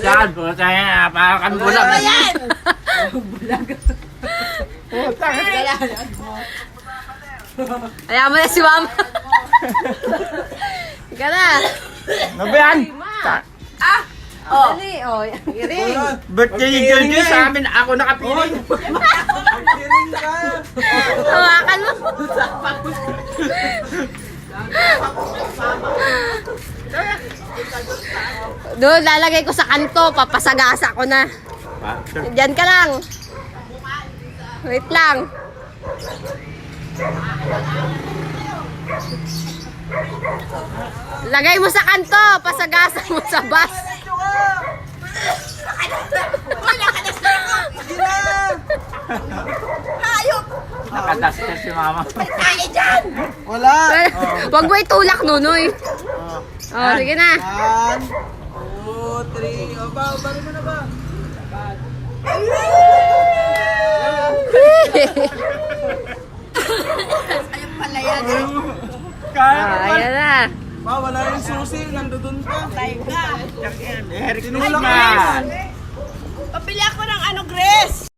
Saan? Puta yan. Parang bulag. Ano yan? Puta. Ayaw mo na si mama. Ika na. Ano ba yan? Oh. Dali, oh. Iri. Birthday ni Jojo sa amin. Ako nakapili. Hawakan mo. Doon, lalagay ko sa kanto. Papasagasa ko na. Diyan ka lang. Wait lang. Lagay mo sa kanto. Pasagasa mo sa bus. Nakadastos si mama. Wala. Huwag mo itulak, Nunoy. Oh, sige na. 1, 2, 3. Aba, bari mo na ba? Kaya Oh, ayan na. Ba, wala yung susi. Nandoon pa. Merry Tinulak Christmas. Pabili ako ng ano, Grace.